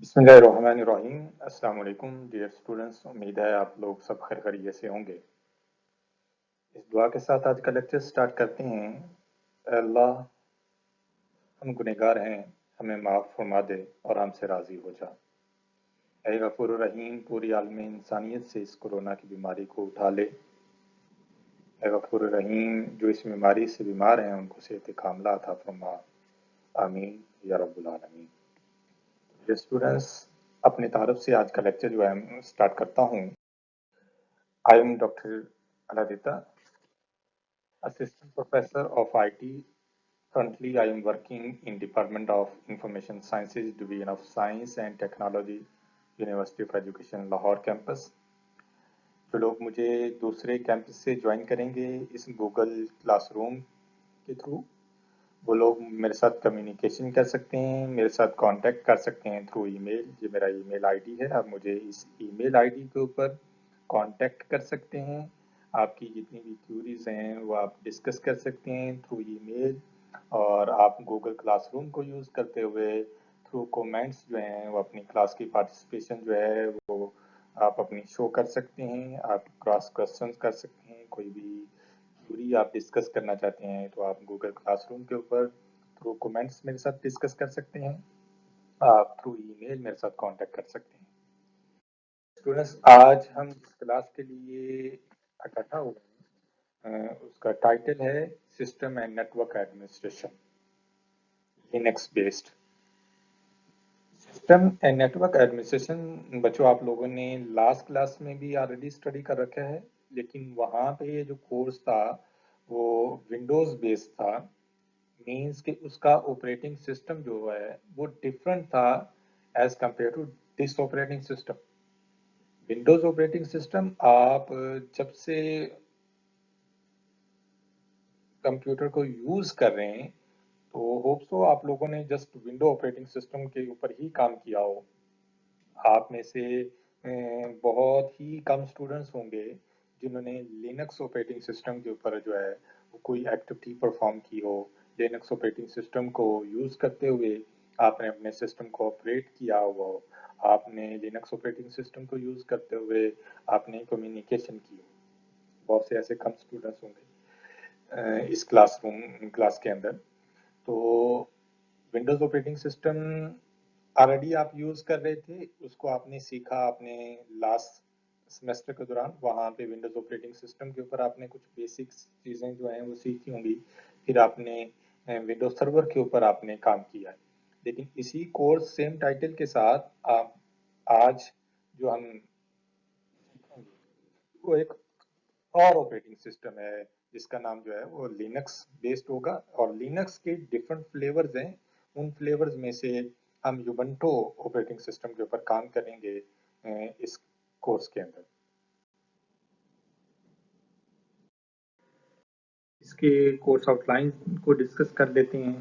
बिस्मिल्लाहिर्रहमानिर्रहीम। अस्सलाम वालेकुम डियर स्टूडेंट्स, उम्मीद है आप लोग सब खैर खैरियत से होंगे। इस दुआ के साथ आज का लेक्चर स्टार्ट करते हैं। अल्लाह, हम गुनहगार हैं, हमें माफ़ फरमा दे और हमसे राज़ी हो जा। ऐ गफूर रहीम, पूरी आलम इंसानियत से इस कोरोना की बीमारी को उठा ले। ऐ गफूर रहीम, जो इस बीमारी से बीमार हैं उनको सेहत कामिला अता फरमा। आमीन या रब्बुल आलमीन। डियर स्टूडेंट्स, अपनी तरफ से आज का लेक्चर जो है स्टार्ट करता हूँ। I am Dr. Aladita, Assistant Professor of IT. Currently, I am working in Department of Information Sciences, Division of Science and Technology, University of Education, Lahore campus. जो लोग मुझे दूसरे कैंपस से ज्वाइन करेंगे इस गूगल क्लासरूम के through, वो लोग मेरे साथ कम्युनिकेशन कर सकते हैं, मेरे साथ कांटेक्ट कर सकते हैं थ्रू ईमेल। ये मेरा ईमेल आईडी है, आप मुझे इस ईमेल आईडी के ऊपर कांटेक्ट कर सकते हैं। आपकी जितनी भी क्यूरीज हैं वो आप डिस्कस कर सकते हैं थ्रू ईमेल, और आप गूगल क्लासरूम को यूज़ करते हुए थ्रू कमेंट्स जो हैं वो अपनी क्लास की पार्टिसिपेशन जो है वो आप अपनी शो कर सकते हैं। आप क्रॉस क्वेश्चन कर सकते हैं, कोई भी क्यूरी आप डिस्कस करना चाहते हैं तो आप गूगल क्लासरूम के ऊपर थ्रू कमेंट्स मेरे साथ डिस्कस कर सकते हैं। आप थ्रू ईमेल मेरे साथ कांटेक्ट कर सकते हैं। स्टूडेंट्स, आज हम जिस क्लास के लिए इकट्ठा हुए हैं उसका टाइटल है system and network administration, Linux based. System and network administration बच्चों, आप लोगों ने लास्ट क्लास में भी ऑलरेडी स्टडी कर रखा है, लेकिन वहाँ पे जो कोर्स था वो विंडोज बेस्ड था। मीन्स कि उसका ऑपरेटिंग सिस्टम जो है वो डिफरेंट था as compare to this operating system. Windows operating system आप जब से कंप्यूटर को यूज कर रहे हैं तो होप सो आप लोगों ने जस्ट विंडो ऑपरेटिंग सिस्टम के ऊपर ही काम किया हो। आप में से बहुत ही कम स्टूडेंट्स होंगे जिन्होंने लिनक्स ऑपरेटिंग सिस्टम के ऊपर जो है वो कोई एक्टिविटी परफॉर्म की हो। लिनक्स ऑपरेटिंग सिस्टम को यूज करते हुए आपने अपने सिस्टम को ऑपरेट किया हो, आपने लिनक्स ऑपरेटिंग सिस्टम को यूज करते हुए आपने कम्युनिकेशन की हो। बहुत से ऐसे कम स्टूडेंट्स होंगे इस क्लास के अंदर। तो विंडोज ऑपरेटिंग सिस्टम ऑलरेडी आप यूज कर रहे थे, उसको आपने सीखा आपने लास्ट सेमेस्टर के दौरान। वहाँ पे विंडोज ऑपरेटिंग सिस्टम के ऊपर आपने कुछ बेसिक्स चीजें जो हैं वो सीखी होंगी। फिर आपने विंडोज सर्वर के ऊपर आपने काम किया है। लेकिन इसी कोर्स सेम टाइटल के साथ आप आज जो हम सीखेंगे वो एक और ऑपरेटिंग सिस्टम है जिसका नाम जो है वो लिनक्स बेस्ड होगा। और लिनक्स के डिफरेंट फ्लेवर्स हैं, उन फ्लेवर्स में से हम यूबंटो ऑपरेटिंग सिस्टम के ऊपर काम करेंगे इस कोर्स के अंदर। इसके कोर्स आउटलाइन को डिस्कस कर लेते हैं।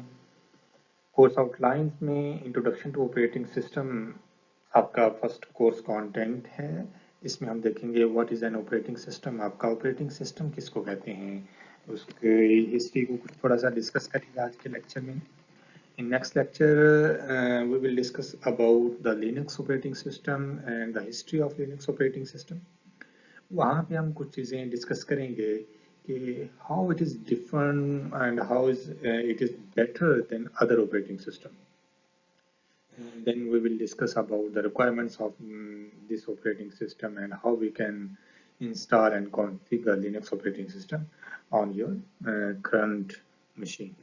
कोर्स आउटलाइंस में इंट्रोडक्शन टू ऑपरेटिंग सिस्टम आपका फर्स्ट कोर्स कंटेंट है। इसमें हम देखेंगे what is an operating system, आपका ऑपरेटिंग सिस्टम किसको कहते हैं, उसके हिस्ट्री को कुछ थोड़ा सा डिस्कस करेंगे आज के लेक्चर में। In next lecture, we will discuss about the Linux operating system and the history of Linux operating system. वहाँ पे हम कुछ चीज़ें डिस्कस करेंगे कि how it is different and how is it is better than other operating system. And then we will discuss about the requirements of this operating system and how we can install and configure Linux operating system on your current machine.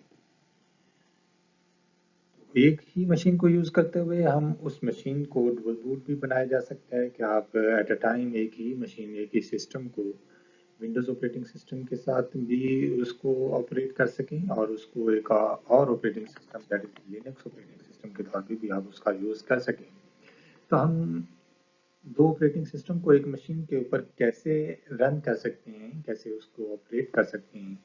एक ही machine को use करते हुए हम उस machine को dual boot भी बनाया जा सकता है कि आप एट अ टाइम एक ही मशीन एक ही सिस्टम को विंडोज ऑपरेटिंग सिस्टम के साथ भी उसको ऑपरेट कर सकें और उसको एक और operating system that is Linux operating system के तौर पे भी आप उसका यूज कर सकें। तो हम दो ऑपरेटिंग सिस्टम को एक मशीन के ऊपर कैसे रन कर सकते हैं, कैसे उसको ऑपरेट कर सकते हैं,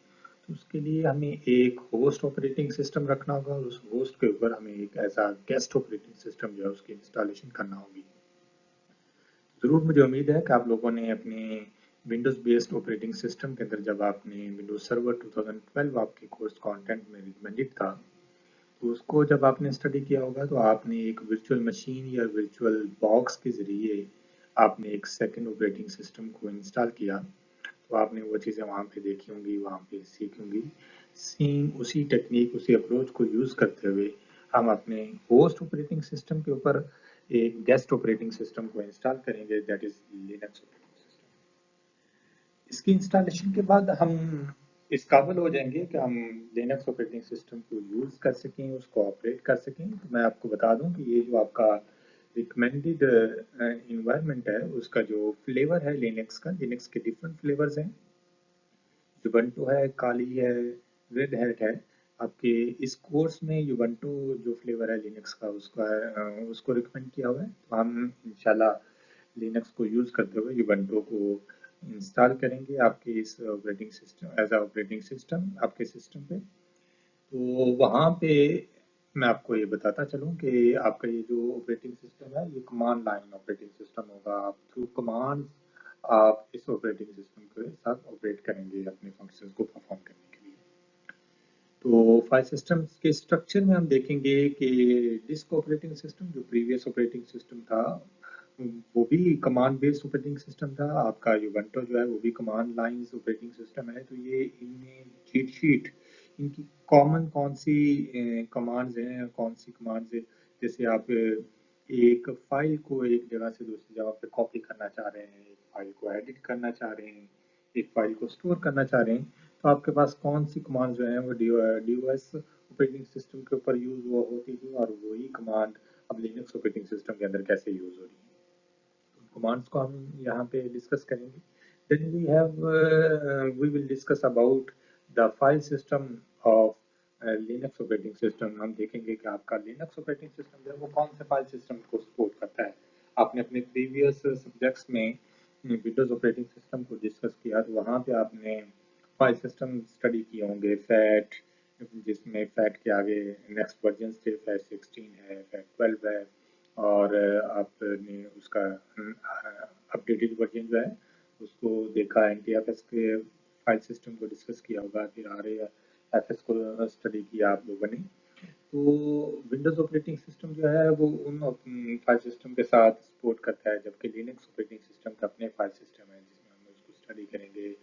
तो उसके लिए हमें एक होस्ट ऑपरेटिंग सिस्टम रखना होगा और उस होस्ट के ऊपर हमें एक ऐसा गेस्ट ऑपरेटिंग सिस्टम जो है उसकी इंस्टॉलेशन करना होगी। ज़रूर मुझे उम्मीद है कि आप लोगों ने अपने विंडोज बेस्ड ऑपरेटिंग सिस्टम के अंदर जब आपने विंडोज सर्वर 2012 आपके कोर्स कंटेंट में रिकमेंडेड था तो उसको जब आपने स्टडी किया होगा तो आपने एक वर्चुअल मशीन या वर्चुअल बॉक्स के ज़रिए आपने एक सेकंड ऑपरेटिंग सिस्टम को इंस्टॉल किया, तो आपने वो चीज़ें वहाँ पे देखी होंगी, वहाँ पे सीखी होंगी। सेम उसी टेक्निक, उसी अप्रोच को यूज़ करते हुए हम अपने होस्ट ऑपरेटिंग सिस्टम के ऊपर एक गेस्ट ऑपरेटिंग सिस्टम को इंस्टॉल करेंगे, that is Linux operating system. इसकी इंस्टॉलेशन के बाद हम इस काबिल हो जाएंगे कि हम लिनक्स ऑपरेटिंग सिस्टम को यूज़ कर सकें, उसको ऑपरेट कर सकें। तो मैं आपको बता दूं कि ये जो आपका रिकमेंडेड इन्वायरमेंट है, उसका जो फ्लेवर है लिनक्स का, लिनक्स के डिफरेंट फ्लेवर्स हैं, युबंटू है, काली है, रेड हैट है। आपके इस कोर्स में युबंटू जो फ्लेवर है लिनक्स का, उसका उसको रिकमेंड किया हुआ है। तो हम इंशाल्लाह लिनक्स को यूज़ करते हुए युबंटू को इंस्टॉल करेंगे आपके इस operating system, as operating system आपके सिस्टम पे। तो वहाँ पे मैं आपको ये बताता चलूँ कि आपका ये जो ऑपरेटिंग सिस्टम है, ये कमांड लाइन ऑपरेटिंग सिस्टम होगा। आप थ्रू कमांड आप इस ऑपरेटिंग सिस्टम के साथ ऑपरेट करेंगे अपने फंक्शंस को परफॉर्म करने के लिए। तो फाइल सिस्टम्स के स्ट्रक्चर में हम देखेंगे कि डिस्क ऑपरेटिंग सिस्टम जो प्रीवियस ऑपरेटिंग सिस्टम था, वो भी कमांड बेस्ड ऑपरेटिंग सिस्टम था। आपका यूबंटू जो है वो भी कमांड लाइंस ऑपरेटिंग सिस्टम है। तो ये इनमें चीट शीट, इनकी कॉमन कौन सी कमांड्स हैं, कौन सी कमांड्स है, जैसे आप एक फाइल को एक जगह से दूसरी जगह पे कॉपी करना चाह रहे हैं, एक फाइल को एडिट करना चाह रहे हैं, एक फाइल को स्टोर करना चाह रहे हैं, तो आपके पास कौन सी कमांड जो है वो डीओएस ऑपरेटिंग सिस्टम के ऊपर यूज हुआ होती थी, और वही कमांड अब लिनक्स ऑपरेटिंग सिस्टम के अंदर कैसे यूज हो रही है। कमांड्स को हम यहाँ पे डिस्कस करेंगे। Then we will discuss about the file system of Linux operating system. हम देखेंगे कि आपका लिनक्स ऑपरेटिंग सिस्टम जो है वो कौन से फाइल सिस्टम को सपोर्ट करता है। आपने अपने प्रीवियस सब्जेक्ट्स में विंडोज ऑपरेटिंग सिस्टम को डिस्कस किया, तो वहाँ पे आपने फाइल सिस्टम स्टडी किए होंगे, फैट, जिसमें फैट के आगे नेक्स्ट वर्जन थे, फैट 16 है, फैट 12 है, और आपने उसका अपडेटेड वर्जन जो है उसको देखा, एनटीएफएस के फाइल सिस्टम को डिस्कस किया होगा, फिर आरएएफएस को स्टडी किया आप लोगों ने। तो विंडोज ऑपरेटिंग सिस्टम जो है वो उन फाइल सिस्टम के साथ सपोर्ट करता है, जबकि लिनक्स ऑपरेटिंग सिस्टम का अपने फाइल सिस्टम है जिसमें हम उसको स्टडी करेंगे।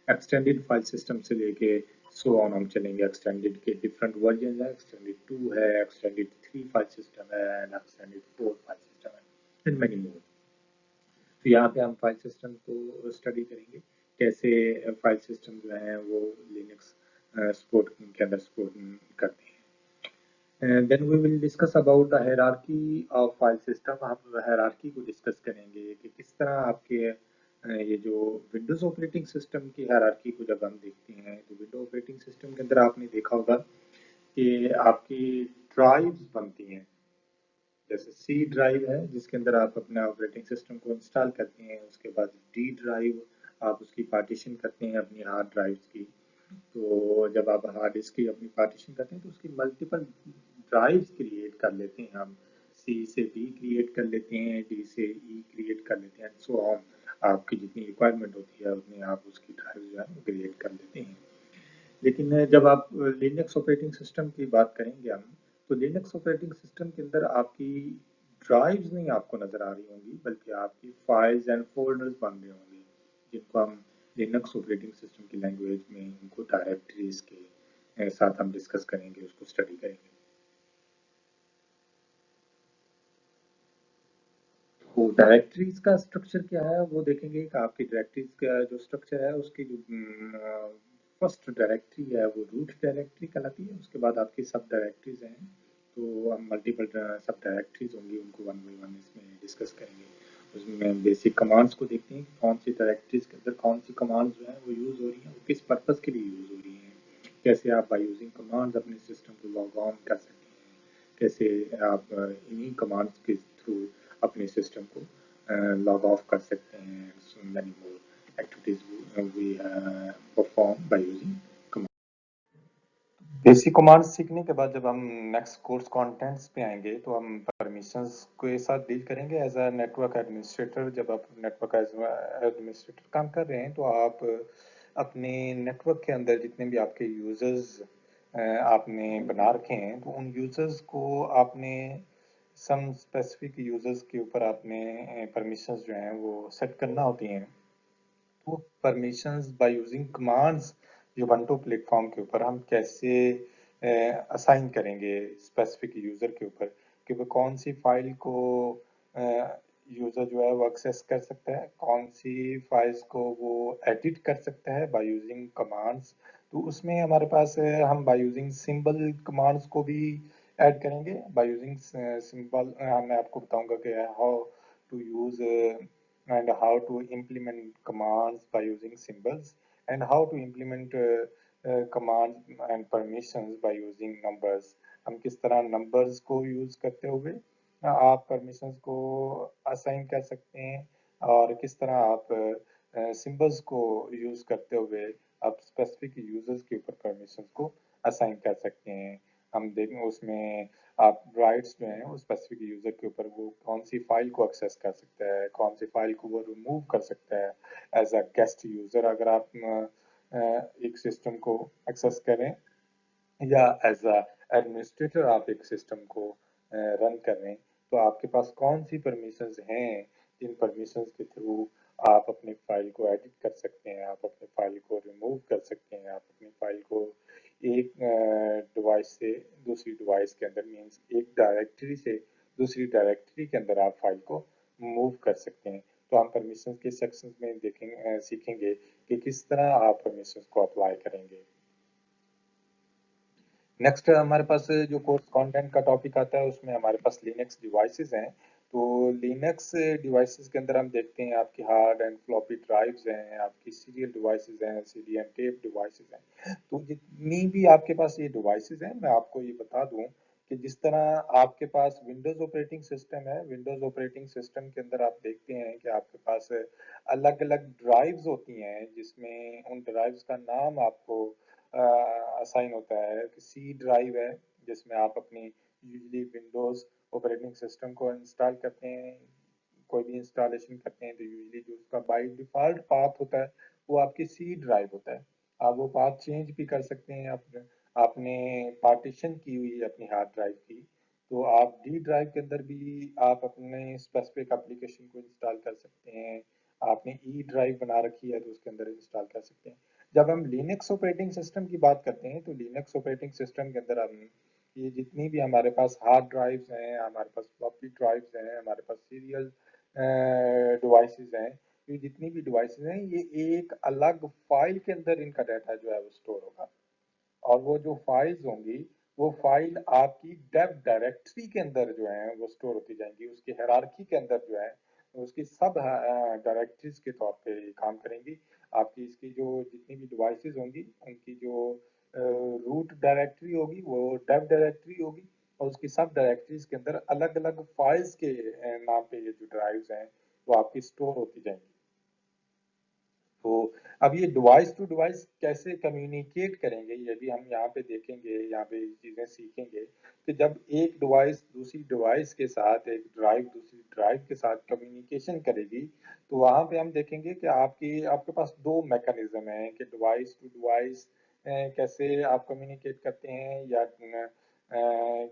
एक्सटेंडेड फाइल सिस्टम से लेके सो ऑन हम चलेंगे। एक्सटेंडेड के डिफरेंट वर्जन है, एक्सटेंडेड 2 है, एक्सटेंडेड 3 फाइल सिस्टम है, एंड एक्सटेंडेड 4 फाइल सिस्टम है, एंड मेनी मोर। तो यहाँ पे हम फाइल सिस्टम को स्टडी करेंगे, कैसे फाइल सिस्टम जो है वो लिनक्स सपोर्ट के अंदर सपोर्ट करते हैं। And then we will discuss about the hierarchy of file system। हम hierarchy को डिस्कस करेंगे कि किस तरह आपके ये जो विंडोज ऑपरेटिंग सिस्टम की हायरार्की को जब हम देखते हैं, तो विंडोज ऑपरेटिंग सिस्टम के अंदर आपने देखा होगा कि आपकी ड्राइव्स बनती हैं। जैसे सी ड्राइव है जिसके अंदर आप अपना ऑपरेटिंग सिस्टम को इंस्टॉल करते हैं, उसके बाद डी ड्राइव आप उसकी पार्टीशन करते हैं अपनी हार्ड ड्राइव्स की। तो जब आप हार्ड डिस्क की अपनी पार्टीशन करते हैं तो उसकी मल्टीपल ड्राइव्स क्रिएट कर लेते हैं हम। सी से डी क्रिएट कर लेते हैं, डी से ई क्रिएट कर लेते हैं, सो ऑन। आपकी जितनी रिक्वायरमेंट होती है उतनी आप उसकी ड्राइव जो है वो क्रिएट कर लेते हैं। लेकिन जब आप लिनक्स ऑपरेटिंग सिस्टम की बात करेंगे हम, तो लिनक्स ऑपरेटिंग सिस्टम के अंदर आपकी ड्राइव्स नहीं आपको नजर आ रही होंगी, बल्कि आपकी फाइल्स एंड फोल्डर्स बन रहे होंगे, जिनको हम लिनक्स ऑपरेटिंग सिस्टम की लैंग्वेज में उनको डायरेक्टरीज के साथ हम डिस्कस करेंगे, उसको स्टडी करेंगे। तो डायरेक्टरीज का स्ट्रक्चर क्या है वो देखेंगे कि आपकी डायरेक्टरीज का जो स्ट्रक्चर है उसकी जो फर्स्ट डायरेक्टरी है वो रूट डायरेक्टरी कहलाती है। उसके बाद आपकी सब डायरेक्टरीज हैं, तो हम मल्टीपल सब डायरेक्टरीज होंगी, उनको वन बाई वन इसमें डिस्कस करेंगे। उसमें बेसिक कमांड्स को देखते हैं कि कौन सी डायरेक्टरीज के अंदर कौन सी कमांड्स जो है वो यूज़ हो रही हैं, वो किस पर्पज़ के लिए यूज़ हो रही हैं, कैसे आप बाय यूजिंग कमांड्स अपने सिस्टम को लॉग ऑन कर सकते हैं, कैसे आप इन्हीं कमांड्स के थ्रू अपने सिस्टम को लॉग ऑफ कर सकते हैं। So many more activities we perform by using command. Basic command सीखने के बाद जब हम नेक्स्ट कोर्स कंटेंट्स पे आएंगे, तो हम परमिशंस के साथ डील करेंगे एज अ नेटवर्क एडमिनिस्ट्रेटर। जब आप नेटवर्क एडमिनिस्ट्रेटर काम कर रहे हैं, तो आप अपने नेटवर्क के अंदर जितने भी आपके यूजर्स आपने बना रखे हैं, तो उन यूजर्स को आपने सम स्पेसिफिक यूजर्स के ऊपर आपने परमिशंस जो हैं वो सेट करना होती हैं। तो permissions by using commands Ubuntu platform के ऊपर हम कैसे असाइन करेंगे स्पेसिफिक यूजर के ऊपर कि वो कौन सी फाइल को यूजर जो है वो एक्सेस कर सकता है, कौन सी फाइल्स को वो एडिट कर सकता है बाय यूजिंग कमांड्स। तो उसमें हमारे पास हम बाय यूजिंग सिंबल कमांड्स को भी ऐड करेंगे। बाय यूजिंग सिंबल मैं आपको बताऊंगा कि how to use and how to implement commands by using symbols and how to implement commands and permissions by using numbers। हम किस तरह numbers को use करते हुए आप permissions को assign कर सकते हैं और किस तरह आप symbols को use करते हुए आप specific users के ऊपर permissions को assign कर सकते हैं। हम देखें उसमें आप राइट्स जो हैं वो स्पेसिफिक यूजर के ऊपर वो कौन सी फाइल को एक्सेस कर सकता है, कौन सी फाइल को वो रिमूव कर सकता है एज अ गेस्ट यूजर। अगर आप एक सिस्टम को एक्सेस करें या एज अ एडमिनिस्ट्रेटर आप एक सिस्टम को रन कर रहे हैं, तो आपके पास कौन सी परमिशंस हैं जिन परमिशंस के थ्रू आप अपनी फाइल को एडिट कर सकते हैं, आप अपनी फाइल को रिमूव कर सकते हैं, आप अपनी फाइल को एक डिवाइस से दूसरी डिवाइस के अंदर मीन्स एक डायरेक्टरी से दूसरी डायरेक्टरी के अंदर आप फाइल को मूव कर सकते हैं। तो हम परमिशंस के सेक्शंस में देखेंगे सीखेंगे कि किस तरह आप परमिशंस को अप्लाई करेंगे। नेक्स्ट हमारे पास जो कोर्स कंटेंट का टॉपिक आता है उसमें हमारे पास लिनक्स डिवाइसेस हैं। तो लिनक्स डिवाइसेस के अंदर हम देखते हैं आपकी हार्ड एंड फ्लॉपी ड्राइव्स हैं, आपकी सीरियल डिवाइसेस हैं, सीडी एंड टेप डिवाइसेस हैं। तो जितनी भी आपके पास ये डिवाइसेस हैं, मैं आपको ये बता दूं कि जिस तरह आपके पास विंडोज ऑपरेटिंग सिस्टम है, विंडोज ऑपरेटिंग सिस्टम के अंदर आप देखते हैं कि आपके पास अलग अलग ड्राइव्स होती हैं जिसमें उन ड्राइव्स का नाम आपको असाइन होता है कि सी ड्राइव है जिसमें आप अपनी यूजली विंडोज ऑपरेटिंग सिस्टम को इंस्टॉल करते हैं, कोई भी इंस्टॉलेशन करते हैं तो यूजली जो उसका बाय डिफॉल्ट पाथ होता है वो आपकी सी ड्राइव होता है। आप वो पाथ चेंज भी कर सकते हैं। आपने पार्टीशन की हुई अपनी हार्ड ड्राइव की, तो आप डी ड्राइव के अंदर भी आप अपने स्पेसिफिक एप्लीकेशन को इंस्टॉल कर सकते हैं। आपने ई ड्राइव बना रखी है तो उसके अंदर इंस्टॉल कर सकते हैं। जब हम लिनक्स ऑपरेटिंग सिस्टम की बात करते हैं तो लिनक्स ऑपरेटिंग सिस्टम के अंदर हम ये जितनी भी हमारे पास हार्ड ड्राइव्स हैं, हमारे पास फ्लॉपी ड्राइव्स हैं, हमारे पास सीरियल डिवाइसेस हैं, ये जितनी भी डिवाइसेस हैं ये एक अलग फाइल के अंदर इनका डाटा जो है वो स्टोर होगा। और वो जो फाइल्स होंगी वो फाइल आपकी डेव डायरेक्टरी के अंदर जो है वो स्टोर होती जाएंगी, उसकी हायरार्की के अंदर जो है उसकी सब डायरेक्टरीज के तौर पे काम करेंगी। आपकी इसकी जो जितनी भी डिवाइसेस होंगी उनकी जो रूट डायरेक्टरी होगी वो डेव डायरेक्टरी होगी और उसकी सब डायरेक्टरीज के अंदर अलग अलग फाइल्स के नाम पे ये जो ड्राइव्स हैं वो आपकी स्टोर होती जाएंगी। तो अब ये डिवाइस टू डिवाइस कैसे कम्युनिकेट करेंगे ये भी हम यहाँ पे देखेंगे, यहाँ पे चीजें सीखेंगे कि जब एक डिवाइस दूसरी डिवाइस के साथ, एक ड्राइव दूसरी ड्राइव के साथ कम्युनिकेशन करेगी तो वहां पे हम देखेंगे कि आपके पास दो मैकेनिज्म हैं कि डिवाइस टू डिवाइस कैसे आप कम्युनिकेट करते हैं या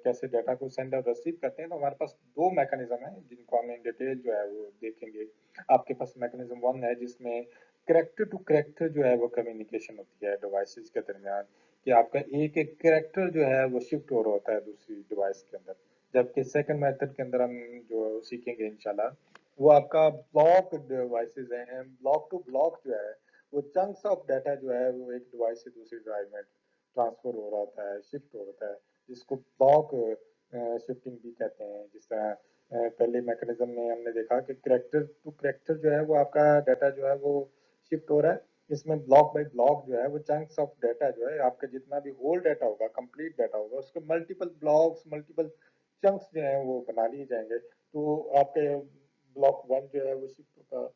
कैसे डाटा को सेंड और रिसीव करते हैं। तो हमारे पास दो मैकेनिज्म है जिनको हम इन डिटेल जो है वो देखेंगे। आपके पास मैकेनिज्म वन है जिसमें करेक्टर टू करेक्टर जो है वो कम्युनिकेशन होती है डिवाइसेस के दरमियान, कि आपका एक एक करेक्टर जो है वो शिफ्ट हो रहा होता है दूसरी डिवाइस के अंदर। जबकि सेकंड मेथड के अंदर हम जो सीखेंगे इंशाल्लाह वो आपका ब्लॉक डिवाइसेस हैं, ब्लॉक टू ब्लॉक जो है वो चंक्स ऑफ डाटा जो है वो एक डिवाइस से दूसरी ड्राइव में ट्रांसफर हो रहा होता है, शिफ्ट हो रहा है, जिसको ब्लॉक शिफ्टिंग भी कहते हैं। जिस तरह पहले मैकेनिज्म में हमने देखा कि करेक्टर टू करेक्टर जो है वो आपका डाटा जो है वो शिफ्ट हो रहा है। इसमें ब्लॉक बाय ब्लॉक जो है वो चंक्स ऑफ डाटा जो है आपका जितना भी होल डाटा होगा, कंप्लीट डाटा होगा, उसके मल्टीपल ब्लॉक्स, मल्टीपल चंक्स जो है वो बना लिए जाएंगे। तो आपके ब्लॉक वन जो है वो शिफ्ट होगा,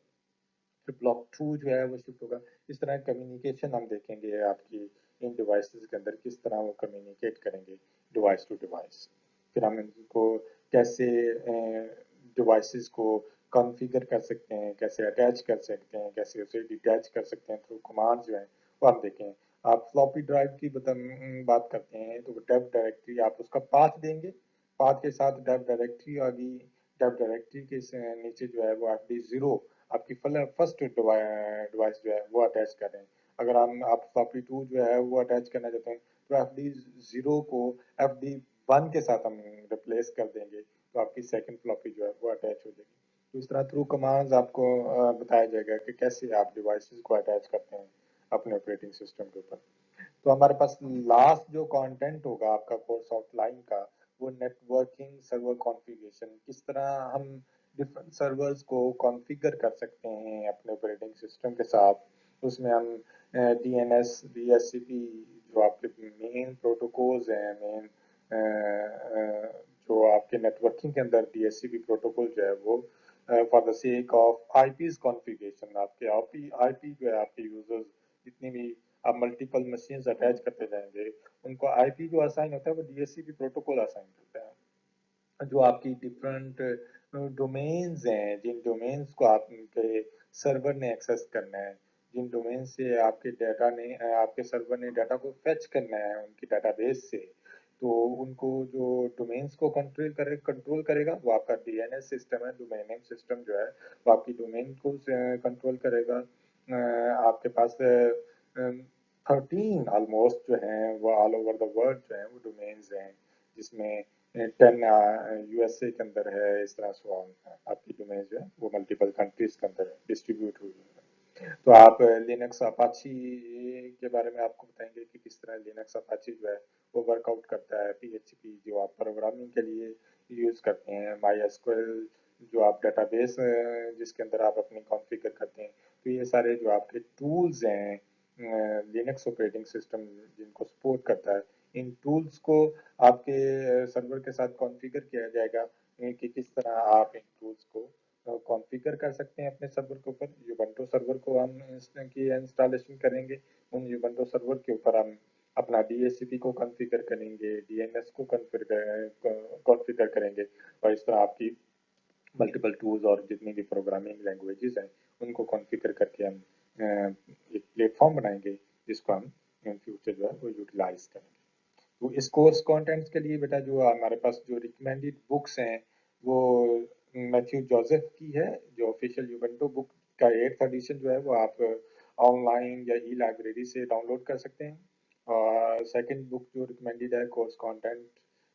फिर ब्लॉक टू जो है वो शिफ्ट होगा। इस तरह कम्युनिकेशन हम देखेंगे आपकी इन डिवाइसेस के अंदर किस तरह वो कम्युनिकेट करेंगे डिवाइस टू डिवाइस। फिर हम इनको कैसे डिवाइसेस को कॉन्फ़िगर कर सकते हैं, कैसे अटैच कर सकते हैं, कैसे उसे डिटैच कर सकते हैं थ्रू कमांड जो है वो हम देखें। आप फ्लॉपी ड्राइव की बात करते हैं तो डेव डायरेक्टरी आप उसका पाथ देंगे, पाथ के साथ डेव डायरेक्टरी आ गई, डेव डायरेक्टरी के नीचे जो है वो fd0 आपकी फर्स्ट डिवाइस जो है वो अटैच कर रहे हैं। अगर आप फ्लॉपी 2 जो है वो अटैच करना चाहते हैं तो fd0 को fd1 के साथ हम रिप्लेस कर देंगे तो आपकी सेकंड फ्लॉपी जो है वो अटैच हो जाएगी। तो इस तरह थ्रू कमांड्स आपको बताया जाएगा कि कैसे आप डिवाइसेस को अटैच करते हैं अपने ऑपरेटिंग सिस्टम के ऊपर। तो हमारे पास लास्ट जो कंटेंट होगा आपका कोर्स आउटलाइन का वो नेटवर्किंग सर्वर कॉन्फ़िगरेशन, किस तरह हम डिफरेंट सर्वर्स को कॉन्फ़िगर कर सकते हैं अपने ऑपरेटिंग सिस्टम के साथ। उसमें हम डीएनएस डीएचसीपी जो आपके मेन प्रोटोकॉल्स हैं, मेन जो आपके नेटवर्किंग के अंदर डीएचसीपी प्रोटोकॉल जो है वो for the sake of IPs configuration, आपके आईपी जो है आपके यूजर्स जितनी भी आप मल्टीपल मशीन्स अटैच करते जाएंगे उनको आईपी जो असाइन होता है वो डीएचसीपी प्रोटोकॉल असाइन करता है। जो आपकी डिफरेंट डोमेन्स हैं, जिन डोमेन्स को आपके सर्वर ने एक्सेस करना है, जिन डोमेन से आपके डाटा ने आपके सर्वर ने डाटा को फेच करना है उनकी डाटाबेस से, तो उनको जो डोमेन्स को कंट्रोल करेगा वो आपका डीएनएस सिस्टम है, डोमेन नेम सिस्टम जो है वो आपकी डोमेन को कंट्रोल करेगा। आपके पास 13 ऑलमोस्ट जो हैं वो ऑल ओवर द वर्ल्ड जो है वो डोमेन्स हैं, जिसमें 10 यूएसए के अंदर है, इस तरह से आपकी डोमेन जो है वो मल्टीपल कंट्रीज के अंदर डिस्ट्रीब्यूट हुई है। तो आप लिनक्स अपाची के बारे में आपको बताएंगे कि किस तरह लिनक्स अपाची जो है वो वर्कआउट करता है, पीएचपी जो आप प्रोग्रामिंग के लिए यूज करते हैं, माई एसक्यूएल जो आप डेटाबेस जिसके अंदर आप अपनी कॉन्फ़िगर करते हैं। तो ये सारे जो आपके टूल्स हैं लिनक्स ऑपरेटिंग सिस्टम जिनको सपोर्ट करता है, इन टूल्स को आपके सर्वर के साथ कॉन्फ़िगर किया जाएगा कि किस तरह आप इन टूल्स को कॉन्फ़िगर कर सकते हैं अपने सर्वर के ऊपर। यूबंटू सर्वर को हम की इंस्टॉलेशन करेंगे, उन यूबंटू सर्वर के ऊपर हम अपना डीएचसीपी को कॉन्फ़िगर करेंगे, डीएनएस को कॉन्फ़िगर करेंगे और इस तरह आपकी मल्टीपल टूल्स और जितनी भी प्रोग्रामिंग लैंग्वेजेस हैं उनको कॉन्फ़िगर करके हम एक प्लेटफॉर्म बनाएंगे जिसको हम इन फ्यूचर जो है वो यूटिलाइज करेंगे। तो इस कोर्स कंटेंट्स के लिए बेटा जो हमारे पास जो रिकमेंडेड बुक्स हैं वो मैथ्यू जोसेफ की है, जो ऑफिशियल यूबंटू बुक का 8th एडिशन जो है वो आप ऑनलाइन या ई लाइब्रेरी से डाउनलोड कर सकते हैं। और सेकंड बुक जो रिकमेंडेड है कोर्स कंटेंट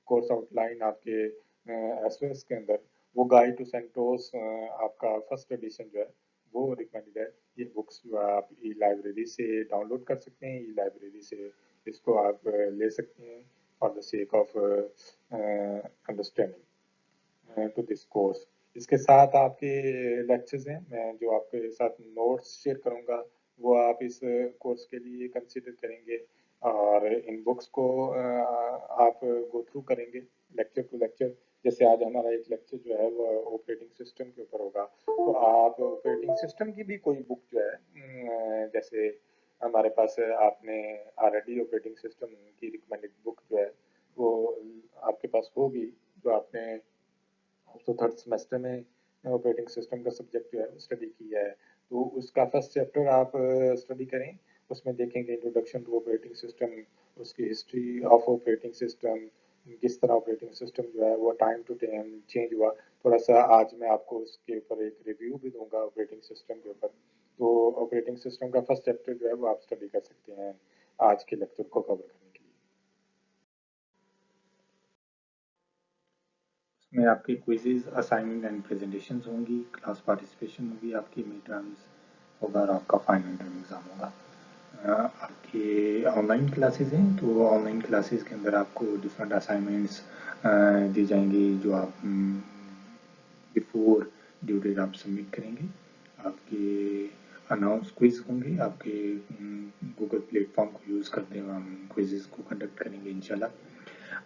कोर्स आउटलाइन आपके एसओएस के अंदर, वो गाइड टू सेंटोस आपका फर्स्ट एडिशन जो है वो रिकमेंडेड है। ये बुक्स जो है आप ई लाइब्रेरी से डाउनलोड कर सकते हैं, ई लाइब्रेरी से इसको आप ले सकते हैं for the sake of understanding to this course. इसके साथ आपके लेक्चर्स हैं, मैं जो आपके साथ नोट्स शेयर करूंगा वो आप इस कोर्स के लिए कंसिडर करेंगे और इन बुक्स को आप गो थ्रू करेंगे लेक्चर टू लेक्चर। जैसे आज हमारा एक लेक्चर जो है वो ऑपरेटिंग सिस्टम के ऊपर होगा, तो आप ऑपरेटिंग सिस्टम की भी कोई बुक जो है जैसे हमारे पास आपने ऑलरेडी ऑपरेटिंग सिस्टम की रिकमेंडेड बुक जो है वो आपके पास होगी, जो आपने तो थर्ड सेमेस्टर में ऑपरेटिंग सिस्टम का सब्जेक्ट जो है स्टडी किया है, तो उसका फर्स्ट चैप्टर आप स्टडी करें। उसमें देखेंगे इंट्रोडक्शन टू ऑपरेटिंग सिस्टम, उसकी हिस्ट्री ऑफ ऑपरेटिंग सिस्टम, किस तरह ऑपरेटिंग सिस्टम जो है वो टाइम टू टाइम चेंज हुआ। थोड़ा सा आज मैं आपको उसके ऊपर एक रिव्यू भी दूंगा ऑपरेटिंग सिस्टम के ऊपर। तो ऑपरेटिंग सिस्टम का फर्स्ट चैप्टर जो है वो आप स्टडी कर सकते हैं आज के लेक्चर को कवर करने के लिए। में आपके क्विजेज, असाइनमेंट एंड प्रेजेंटेशंस होंगी, क्लास पार्टिसिपेशन होगी, आपकी मिड टर्म्स होगा और आपका फाइनल टर्म एग्ज़ाम होगा। आपके ऑनलाइन क्लासेस हैं तो ऑनलाइन क्लासेस के अंदर आपको डिफरेंट असाइनमेंट्स दी जाएंगी जो आप बिफोर ड्यू डेट आप सबमिट करेंगे। आपके अनाउंस क्विज होंगे, आपके गूगल प्लेटफॉर्म को यूज़ करते हुए हम क्विजेस को कंडक्ट करेंगे इंशाल्लाह।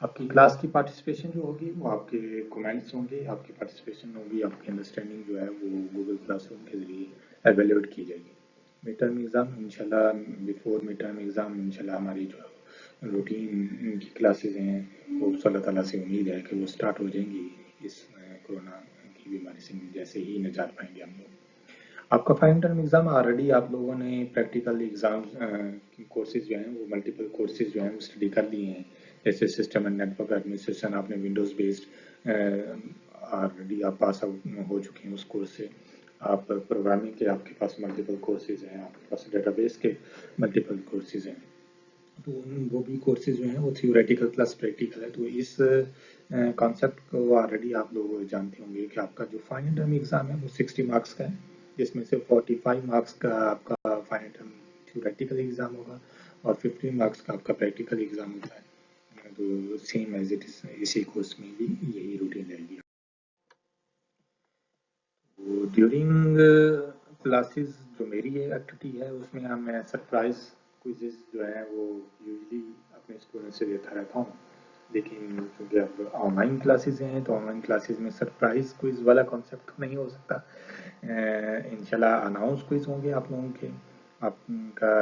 आपकी क्लास की पार्टिसिपेशन जो होगी वो आपके कमेंट्स होंगे, आपकी पार्टिसिपेशन होगी, आपकी अंडरस्टैंडिंग जो है वो गूगल क्लासरूम के ज़रिए एवेल्यूएट की जाएगी। मिड टर्म एग्ज़ाम इंशाल्लाह, बिफोर मिड टर्म एग्ज़ाम इंशाल्लाह हमारी जो रूटीन की क्लासेस हैं वो अल्लाह ताला से उम्मीद है कि वो स्टार्ट हो जाएंगी इस कोरोना की बीमारी से जैसे ही निजात पाएंगे हम लोग। आपका फाइनल टर्म एग्जाम ऑलरेडी आप लोगों ने प्रैक्टिकल एग्जाम कोर्सेज जो हैं वो मल्टीपल कोर्सेज जो हैं वो स्टडी कर लिए हैं, जैसे सिस्टम एंड नेटवर्क एडमिनिस्ट्रेशन आपने विंडोज़ बेस्ड ऑलरेडी आप पास आउट हो चुके हैं उस कोर्स से। आप प्रोग्रामिंग के आपके पास मल्टीपल कोर्सेज हैं, आपके पास डेटाबेस के मल्टीपल कोर्सेज हैं, तो वो भी कोर्सेज जो हैं वो थियोरेटिकल प्लस प्रैक्टिकल है। तो इस कॉन्सेप्ट को ऑलरेडी आप लोग जानते होंगे कि आपका जो फाइनल टर्म एग्ज़ाम है वो 60 मार्क्स का है, जिसमें से 45 मार्क्स का आपका फाइनल टर्म थियोरेटिकल एग्ज़ाम होगा और 15 मार्क्स का आपका प्रैक्टिकल एग्ज़ाम होता है। तो सेम एज इट इज़ इसी कोर्स में भी यही रूटीन रहेगी। तो ड्यूरिंग क्लासेस जो मेरी ये एक्टिविटी है उसमें मैं सरप्राइज क्विज़ेस जो है वो यूजली अपने स्टूडेंट से देता रहता हूँ, लेकिन क्योंकि अब ऑनलाइन क्लासेस हैं तो ऑनलाइन क्लासेस में सरप्राइज क्विज़ वाला कॉन्सेप्ट नहीं हो सकता। इंशाल्लाह अनाउंस क्विज़ होंगे आप लोगों के, आपका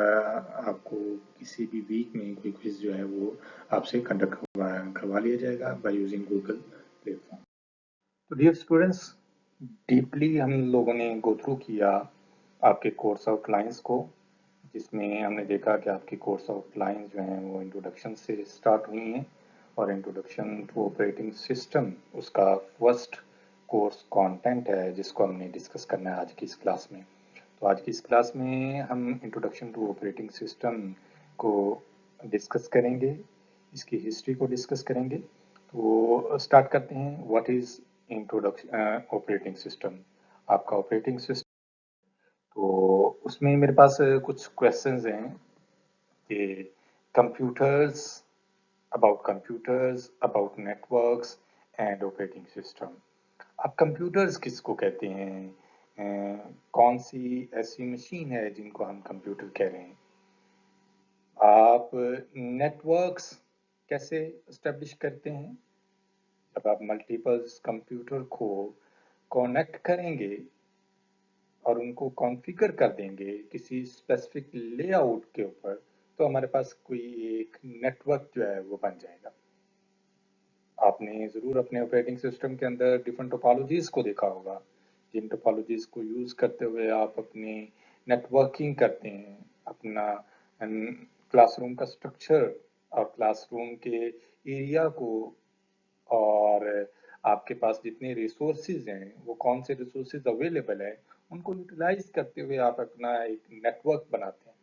आपको किसी भी वीक में कोई क्विज़ जो है वो आपसे कंडक्ट करवा लिया जाएगा बाय यूजिंग गूगल प्लेटफॉर्म। तो डियर स्टूडेंट्स, डीपली हम लोगों ने गो थ्रू किया आपके कोर्स आउटलाइंस को, जिसमें हमने देखा कि आपकी कोर्स आउटलाइंस जो हैं वो इंट्रोडक्शन से स्टार्ट हुई हैं और इंट्रोडक्शन टू ऑपरेटिंग सिस्टम उसका फर्स्ट कोर्स कंटेंट है जिसको हमने डिस्कस करना है आज की इस क्लास में। तो आज की इस क्लास में हम इंट्रोडक्शन टू ऑपरेटिंग सिस्टम को डिस्कस करेंगे, इसकी हिस्ट्री को डिस्कस करेंगे। तो स्टार्ट करते हैं। What is introduction operating system, आपका ऑपरेटिंग सिस्टम। तो उसमें मेरे पास कुछ क्वेश्चंस हैं कि computers, about networks and operating system. अब कंप्यूटर्स किसको कहते हैं, कौन सी ऐसी मशीन है जिनको हम कंप्यूटर कह रहे हैं। आप नेटवर्क्स कैसे एस्टेब्लिश करते हैं, जब आप मल्टीपल कंप्यूटर को कनेक्ट करेंगे और उनको कॉन्फ़िगर कर देंगे किसी स्पेसिफिक लेआउट के ऊपर, तो हमारे पास कोई एक नेटवर्क जो है वो बन जाएगा। आपने ज़रूर अपने ऑपरेटिंग सिस्टम के अंदर डिफरेंट टोपोलॉजीज़ को देखा होगा, जिन टोपोलॉजीज़ को यूज़ करते हुए आप अपनी नेटवर्किंग करते हैं, अपना क्लासरूम का स्ट्रक्चर और क्लासरूम के एरिया को, और आपके पास जितने रिसोर्सेज हैं वो कौन से रिसोर्सेज अवेलेबल है उनको यूटिलाइज करते हुए आप अपना एक नेटवर्क बनाते हैं,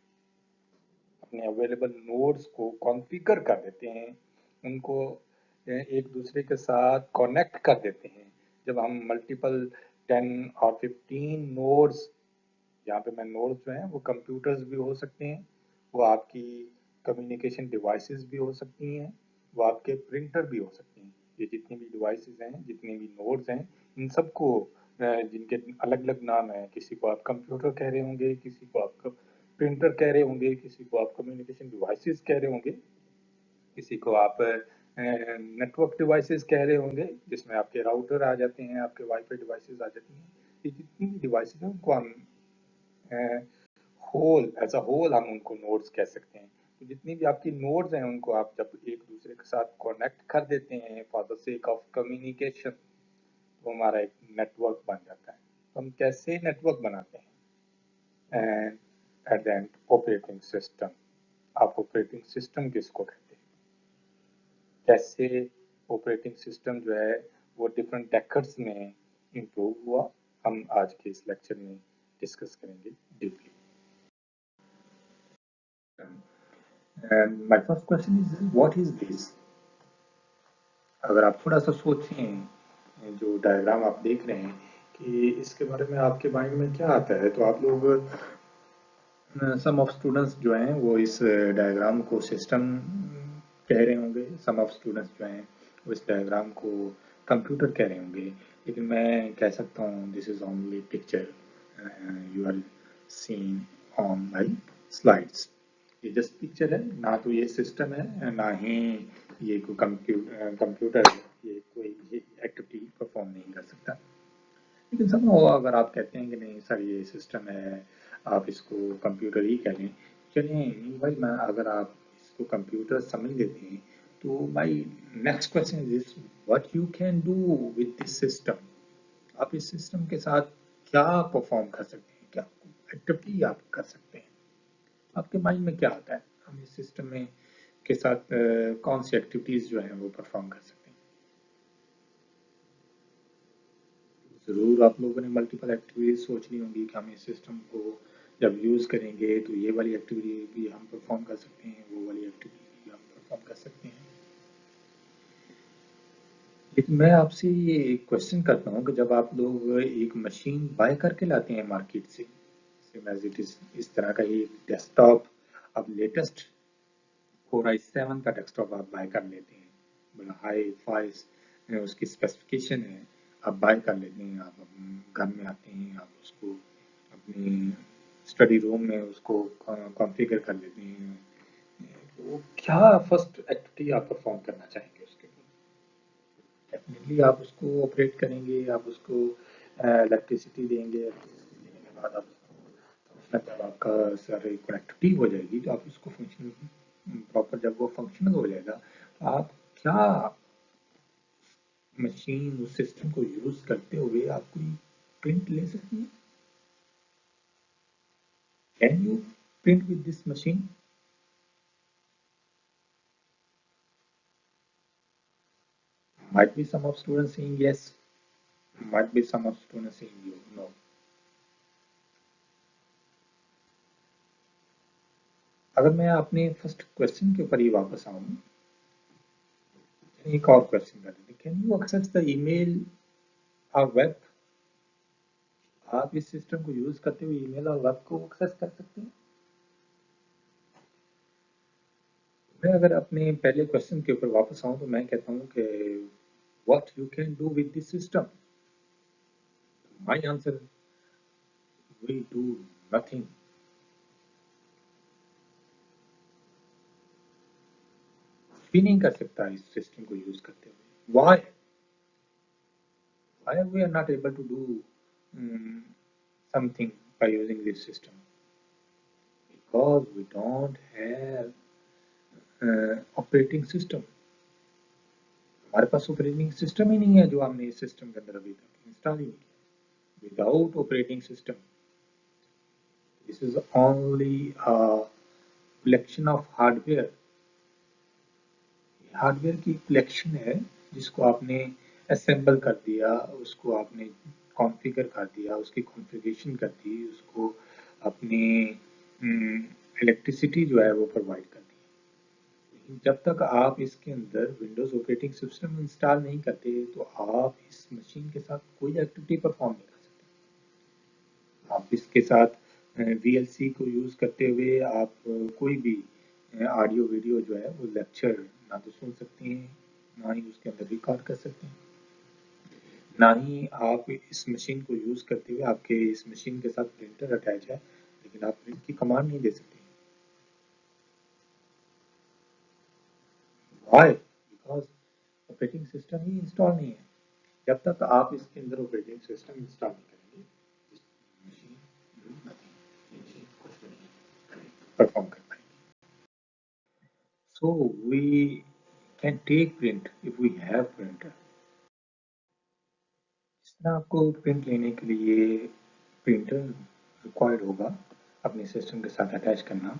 अपने अवेलेबल नोड्स को कॉन्फ़िगर कर देते हैं, उनको एक दूसरे के साथ कनेक्ट कर देते हैं। जब हम मल्टीपल 10 और 15 नोड्स, यहाँ पे मैं नोड्स जो हैं वो कंप्यूटर्स भी हो सकते हैं, वो आपकी कम्युनिकेशन डिवाइसेस भी हो सकती हैं, वो आपके प्रिंटर भी हो सकते हैं। ये जितनी भी डिवाइसेस हैं, जितने भी नोड्स हैं, इन सबको जिनके अलग अलग नाम हैं, किसी को आप कंप्यूटर कह रहे होंगे, किसी को आप प्रिंटर कह रहे होंगे, किसी को आप कम्युनिकेशन डिवाइसेस कह रहे होंगे, किसी को आप नेटवर्क डिवाइसेस कह रहे होंगे, जिसमें आपके राउटर आ जाते हैं, आपके वाईफाई डिवाइसेस आ जाती हैं। ये जितनी भी डिवाइसेस हैं उनको हम होल एज अ होल हम उनको नोड्स कह सकते हैं। तो जितनी भी आपकी नोड्स हैं उनको आप जब एक दूसरे के साथ कनेक्ट कर देते हैं for the sake of communication, तो हमारा एक नेटवर्क बन जाता है। तो हम कैसे नेटवर्क बनाते हैं, and at the end operating system. आप ऑपरेटिंग सिस्टम किसको कहते हैं, कैसे ऑपरेटिंग सिस्टम जो है वो डिफरेंट डेकेड्स में इम्प्रूव हुआ, हम आज के इस लेक्चर में डिस्कस करेंगे deeply. And my first question is, what is this? अगर आप थोड़ा सा सोचें, जो डायग्राम आप देख रहे हैं कि इसके बारे में आपके माइंड में क्या आता है, तो आप लोग सम ऑफ स्टूडेंट्स जो हैं वो इस डायग्राम को सिस्टम कह रहे होंगे, सम ऑफ स्टूडेंट्स जो हैं वो इस डायग्राम को कंप्यूटर कह रहे होंगे, लेकिन मैं कह सकता हूँ this is only picture you are seeing on my slides. ये जस्ट पिक्चर है, ना तो ये सिस्टम है ना ही ये कोई कंप्यूटर ये कोई एक्टिविटी परफॉर्म नहीं कर सकता। लेकिन सब अगर आप कहते हैं कि नहीं सर ये सिस्टम है, आप इसको कंप्यूटर ही कह लें, चलिए नहीं भाई, मैं अगर आप इसको कंप्यूटर समझ लेते हैं तो my next question is this, what you can do with this system. आप इस सिस्टम के साथ क्या परफॉर्म कर सकते हैं, क्या एक्टिविटी आप कर सकते हैं। आपके माइंड में क्या आता है हम इस सिस्टम में के साथ कौन सी एक्टिविटीज जो है वो परफॉर्म कर सकते हैं? ज़रूर आप लोगों ने मल्टीपल एक्टिविटीज सोच ली होंगी कि हम इस सिस्टम को जब यूज़ करेंगे तो ये वाली एक्टिविटी भी हम परफॉर्म कर सकते हैं, वो वाली एक्टिविटी भी हम परफॉर्म कर सकते हैं। लेकिन मैं आपसे ये एक क्वेश्चन करता हूँ कि जब आप लोग एक मशीन बाय करके लाते हैं मार्केट से, सेम एज इट इज इस तरह का ये डेस्कटॉप, अब लेटेस्ट Core i7 का डेस्कटॉप आप बाय कर लेते हैं, बड़ा हाई फाई उसकी स्पेसिफिकेशन है, आप बाय कर लेते हैं, आप घर में आते हैं, आप उसको अपने स्टडी रूम में उसको कॉन्फ़िगर कर लेते हैं, तो क्या फर्स्ट एक्टिविटी आप परफॉर्म करना चाहेंगे उसके ऊपर? डेफिनेटली आप उसको ऑपरेट करेंगे, आप उसको इलेक्ट्रिसिटी देंगे, इलेक्ट्रिसिटी देने के बाद आप उसको जब आपका सारी कनेक्टिविटी हो जाएगी तो आप उसको फंक्शन प्रॉपर जब वो फंक्शनल हो जाएगा तो आप क्या मशीन उस सिस्टम को यूज करते हुए आप कोई प्रिंट ले सकते हैं? Can you print with this machine? Might be some of students saying yes, might be some of students saying you no. अगर मैं अपने फर्स्ट क्वेश्चन के ऊपर ही वापस आऊं, एक और क्वेश्चन कर देते, can you access the email और वेब? आप इस सिस्टम को यूज करते हुए ईमेल और वेब को एक्सेस कर सकते हैं? मैं अगर अपने पहले क्वेश्चन के ऊपर वापस आऊं तो मैं कहता हूं कि what you can do with this system, my answer, we do nothing. भी नहीं कर सकता इस सिस्टम को यूज करते हुए। Why why we are not able to do something by using this system? Because we don't have operating system. हमारे पास ऑपरेटिंग सिस्टम ही नहीं है जो हमने इस सिस्टम के अंदर अभी तक इंस्टॉल ही नहीं किया। Without operating system, this is only a collection of hardware. Hardware की कलेक्शन है जिसको आपने असेंबल कर दिया, उसको आपने कॉन्फ़िगर कर दिया, उसकी कॉन्फ़िगरेशन कर दी, उसको अपनी इलेक्ट्रिसिटी जो है वो प्रोवाइड कर दी। लेकिन जब तक आप इसके अंदर विंडोज़ ऑपरेटिंग सिस्टम इंस्टॉल नहीं करते तो आप इस मशीन के साथ कोई एक्टिविटी परफॉर्म नहीं कर सकते। आप इसके साथ VLC को यूज़ करते हुए आप कोई भी ऑडियो वीडियो जो है वो लेक्चर ना तो सुन सकते हैं, ना ही उसके अंदर रिकॉर्ड कर सकते हैं, ना ही आप इस मशीन को यूज़ करते हुए आपके इस मशीन के साथ प्रिंटर अटैच है लेकिन आप प्रिंट की कमांड नहीं दे सकते। वाई? बिकॉज ऑपरेटिंग सिस्टम ही इंस्टॉल नहीं है। जब तक आप इसके अंदर ऑपरेटिंग सिस्टम इंस्टॉल नहीं करेंगे, मशीन कुछ नहीं परफॉर्म कर पाएंगे। So we can take print if we have printer. इस तरह आपको प्रिंट लेने के लिए प्रिंटर रिक्वायर्ड होगा अपने सिस्टम के साथ अटैच करना।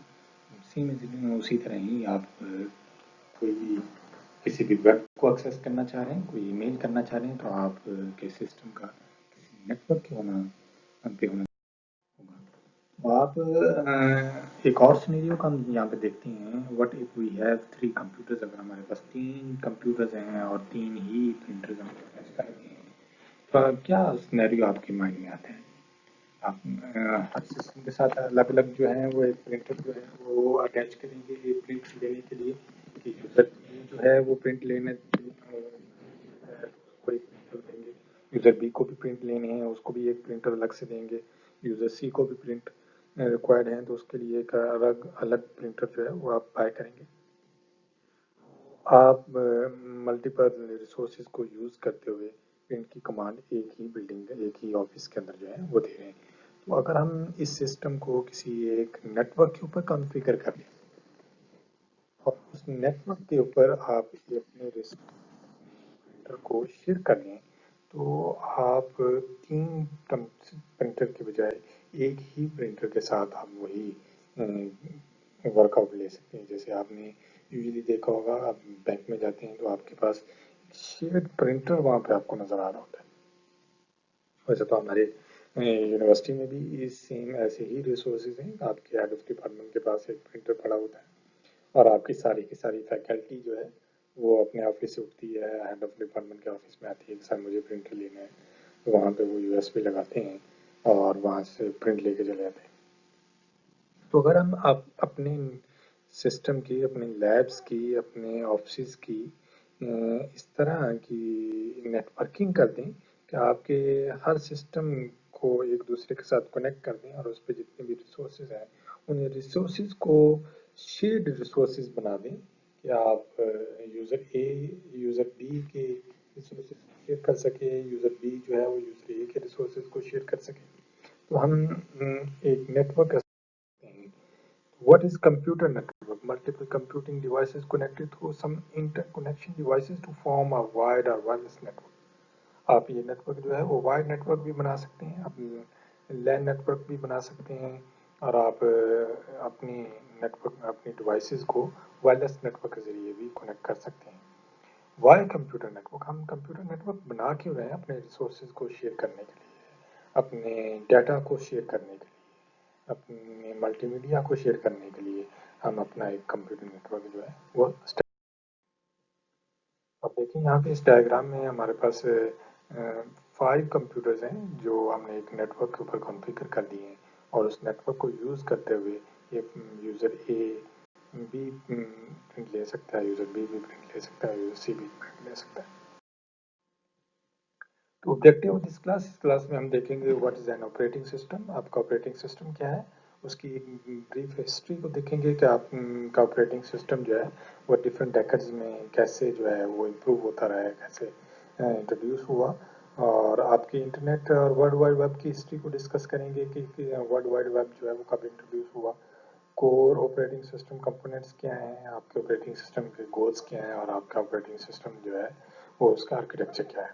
सेम उसी तरह ही आप कोई भी किसी भी वेब को एक्सेस करना चाह रहे हैं, कोई ईमेल करना चाह रहे हैं तो आप के सिस्टम का किसी नेटवर्क के होना पे होना होगा। तो आप एक और सिनेरियो का हम यहाँ पे देखते हैं, what if we have 3 computers, अगर हमारे पास 3 कंप्यूटर्स हैं और 3 ही प्रिंटर्स हम अटैच करते हैं, तो क्या सिनेरियो आपके माइंड में आता है? आप हर सिस्टम के साथ अलग-अलग जो है वो एक प्रिंटर जो है वो अटैच करेंगे प्रिंट लेने के लिए, कि यूज़र जो है वो प्रिंट लेने कोई प्रिंटर देंगे, यूज़र बी को भी प्रिंट लेने हैं उसको भी एक प्रिंटर अलग से देंगे, यूज़र सी को भी प्रिंट रिक्वायर्ड है तो उसके लिए एक अलग अलग प्रिंटर जो है वो आप बाय करेंगे। आप मल्टीपल रिसोर्सेज को यूज़ करते हुए प्रिंट की कमांड एक ही बिल्डिंग एक ही ऑफिस के अंदर जो है वो दे रहे हैं। तो अगर हम इस सिस्टम को किसी एक नेटवर्क के ऊपर कॉन्फ़िगर कर लें और उस नेटवर्क के ऊपर आप ये अपने प्रिंटर को शेयर कर लें तो आप 3 प्रिंटर के बजाय एक ही प्रिंटर के साथ आप वही वर्कआउट ले सकते हैं। जैसे आपने यूजुअली देखा होगा, आप बैंक में जाते हैं तो आपके पास शेयर्ड प्रिंटर वहाँ पे आपको नज़र आ रहा होता है। वैसे तो हमारे यूनिवर्सिटी में भी सेम ऐसे ही रिसोर्सेज हैं। आपके हेड ऑफ डिपार्टमेंट के पास एक प्रिंटर पड़ा होता है और आपकी सारी की सारी फैकल्टी जो है वो अपने ऑफिस से उठती है, हेड ऑफ डिपार्टमेंट के ऑफिस में आती है कि सर मुझे प्रिंटर लेना है, तो वहाँ पे वो यूएसबी लगाते हैं और वहाँ से प्रिंट लेके चले जाते हैं। तो अगर हम आप अपने सिस्टम की, अपने लैब्स की, अपने ऑफिस की इस तरह की नेटवर्किंग कर दें कि आपके हर सिस्टम को एक दूसरे के साथ कनेक्ट कर दें और उस पर जितने भी रिसोर्सेज हैं उन रिसोर्सेज को शेयर्ड रिसोर्सेज बना दें कि आप यूज़र ए यूज़र बी के रिसोर्सेज शेयर कर सके, यूज़र बी जो है वो यूज़र ए के रिसोर्सेज को शेयर कर सके। तो हम एक network what is computer network? Multiple computing devices connected through some interconnection devices to form a wide or wireless network. आप ये नेटवर्क जो है वो वायर्ड नेटवर्क भी बना सकते हैं, आप लैन नेटवर्क भी बना सकते हैं और आप अपनी नेटवर्क अपनी डिवाइसेस को वायरलेस नेटवर्क के जरिए भी कनेक्ट कर सकते हैं। Why computer network? हम कंप्यूटर नेटवर्क बना क्यों रहे हैं? अपने रिसोर्सेज को शेयर करने के लिए, अपने डाटा को शेयर करने के लिए, अपने मल्टीमीडिया को शेयर करने के लिए हम अपना एक कंप्यूटर नेटवर्क जो है वो अब देखिए यहाँ पे इस डायग्राम में हमारे पास 5 कंप्यूटर्स हैं जो हमने एक नेटवर्क के ऊपर कॉन्फ़िगर कर दिए हैं और उस नेटवर्क को यूज़ करते हुए ये यूज़र ए भी प्रिंट ले सकता है, यूज़र बी भी प्रिंट ले सकता है, यूज़र सी भी प्रिंट ले सकता है। तो ऑब्जेक्टिव ऑफ दिस क्लास, इस क्लास में हम देखेंगे what is an operating system, आपका ऑपरेटिंग सिस्टम क्या है, उसकी ब्रीफ हिस्ट्री को देखेंगे कि आपका ऑपरेटिंग सिस्टम जो है वो डिफरेंट डेकेड्स में कैसे जो है वो इम्प्रूव होता रहा है, कैसे इंट्रोड्यूस हुआ, और आपकी इंटरनेट और वर्ल्ड वाइड वेब की हिस्ट्री को डिस्कस करेंगे कि वर्ल्ड वाइड वेब जो है वो कब इंट्रोड्यूस हुआ, कोर ऑपरेटिंग सिस्टम कंपोनेंट्स क्या हैं, आपके ऑपरेटिंग सिस्टम के गोल्स क्या हैं और आपका ऑपरेटिंग सिस्टम जो है वो उसका आर्किटेक्चर क्या है।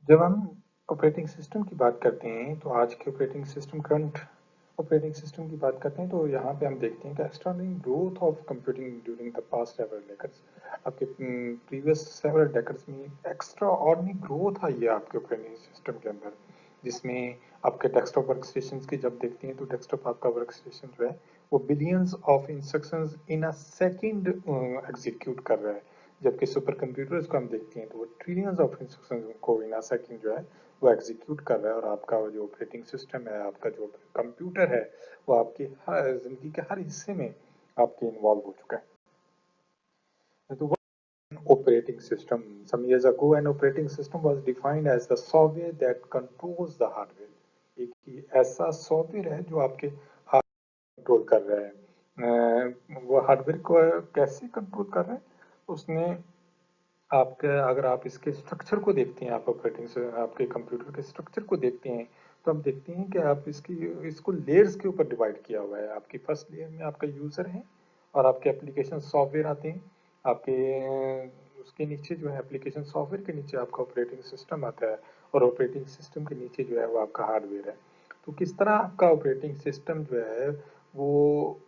जब हम ऑपरेटिंग सिस्टम की बात करते हैं तो आज के operating system, current operating system की बात करते हैं तो यहाँ पे हम देखते हैं कि extraordinary growth of computing during the past several decades. आपके प्रीवियस सेवरल डेकेड्स में एक्स्ट्राऑर्डिनरी ग्रोथ आई है आपके ऑपरेटिंग सिस्टम के अंदर, जिसमें आपके डेस्कटॉप वर्क स्टेशन की जब देखते हैं तो डेस्कटॉप आपका वर्क स्टेशन जो है वो billions of instructions in a second execute कर रहा है, जबकि सुपर कंप्यूटर्स को हम देखते हैं तो वो ट्रिलियंस ऑफ इंस्ट्रक्शंस को इन अ सेकंड जो है वो एग्जीक्यूट कर रहा है, और आपका जो ऑपरेटिंग सिस्टम है, आपका जो कंप्यूटर है वो आपकी हर जिंदगी के हर हिस्से में आपके इन्वॉल्व हो चुका है। तो operating system, some years ago an operating system was defined as the software that controls the hardware। एक ऐसा सॉफ्टवेयर है जो आपके कंट्रोल कर रहा है। वो हार्डवेयर को कैसे कंट्रोल कर रहा है, उसने आपके, अगर आप इसके स्ट्रक्चर को देखते हैं, आप ऑपरेटिंग से आपके कंप्यूटर के स्ट्रक्चर को देखते हैं तो आप देखते हैं कि आप इसको लेयर्स के ऊपर डिवाइड किया हुआ है। आपकी फर्स्ट लेयर में आपका यूजर है और आपके एप्लीकेशन सॉफ्टवेयर आते हैं, आपके उसके नीचे जो है एप्लीकेशन सॉफ्टवेयर के नीचे आपका ऑपरेटिंग सिस्टम आता है और ऑपरेटिंग सिस्टम के नीचे जो है वो आपका हार्डवेयर है। तो किस तरह आपका ऑपरेटिंग सिस्टम जो है वो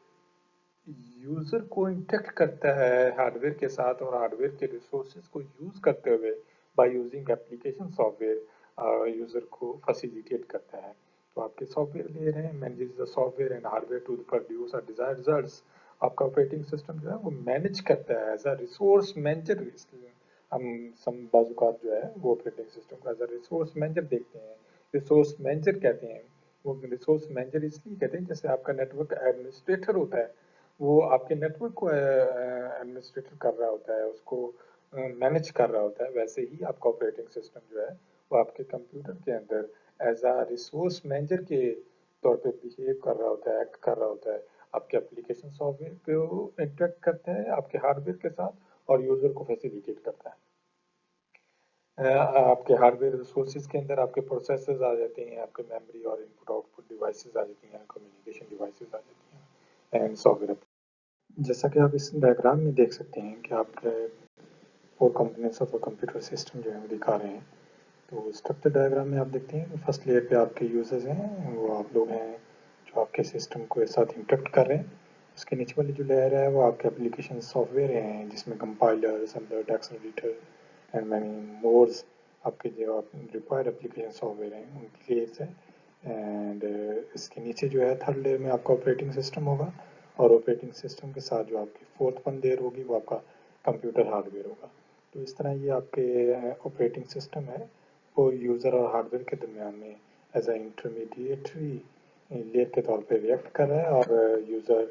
यूजर को इंटरेक्ट करता है हार्डवेयर के साथ और हार्डवेयर के रिसोर्सेज को यूज करते हुए by using application software user को फैसिलिटेट करता है। तो आपके सॉफ्टवेयर ले रहे हैं, manage the software and hardware to produce a desired results. आपका ऑपरेटिंग सिस्टम जो है वो मैनेज करता है एज अ रिसोर्स मैनेजर। हम सम बाजुकात जो है वो ऑपरेटिंग सिस्टम को एज अ रिसोर्स मैनेजर देखते हैं, रिसोर्स मैनेजर कहते हैं। वो रिसोर्स मैनेजर इसलिए कहते हैं जैसे आपका नेटवर्क एडमिनिस्ट्रेटर होता है, वो आपके नेटवर्क को एडमिनिस्ट्रेट कर रहा होता है, उसको मैनेज कर रहा होता है, वैसे ही आपका ऑपरेटिंग सिस्टम जो है वो आपके कंप्यूटर के अंदर एज अ रिसोर्स मैनेजर के तौर पे बिहेव कर रहा होता है, एक्ट कर रहा होता है। आपके एप्लीकेशन सॉफ्टवेयर पे इंटरेक्ट करता है आपके हार्डवेयर के साथ और यूजर को फैसिलिटेट करता है। आपके हार्डवेयर रिसोर्सेज के अंदर आपके प्रोसेसर्स आ जाते हैं, आपके मेमोरी और इनपुट आउटपुट डिवाइसेस आ जाती हैं, कम्युनिकेशन डिवाइसेस आ जाती हैं एंड सॉफ्टवेयर। जैसा कि आप इस डायग्राम में देख सकते हैं कि आपके 4 components of a computer system जो है वो दिखा रहे हैं। तो स्ट्रक्चर डायग्राम में आप देखते हैं कि फर्स्ट लेयर पे आपके यूजर्स हैं, वो आप लोग हैं जो आपके सिस्टम को एक साथ इंटरेक्ट कर रहे हैं। उसके नीचे वाली जो लेयर है वो आपके एप्लीकेशन सॉफ्टवेयर हैं, जिसमें compiler, assembler, text editor and many mores आपके जो रिक्वायर्ड एप्लीकेशन सॉफ्टवेयर हैं उनकी लेयर्स है। एंड इसके नीचे जो है थर्ड लेयर में आपका ऑपरेटिंग सिस्टम होगा, और ऑपरेटिंग सिस्टम के साथ जो आपकी फोर्थ वन लेयर होगी वो आपका कंप्यूटर हार्डवेयर होगा। तो इस तरह ये आपके ऑपरेटिंग सिस्टम है वो यूज़र और हार्डवेयर के दरमियान में एज ए इंटरमीडिएटरी लेयर के तौर पे रिएक्ट कर रहा है, और यूज़र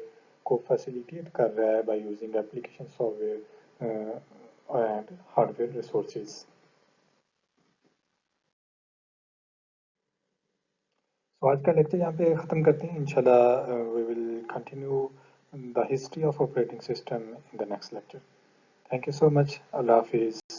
को फैसिलिटेट कर रहा है bye using application software and hardware resources. तो आज का लेक्चर यहाँ पे ख़त्म करते हैं। इंशाल्लाह we will continue the history of operating system in the next lecture. Thank you so much. अल्लाह हाफिज़।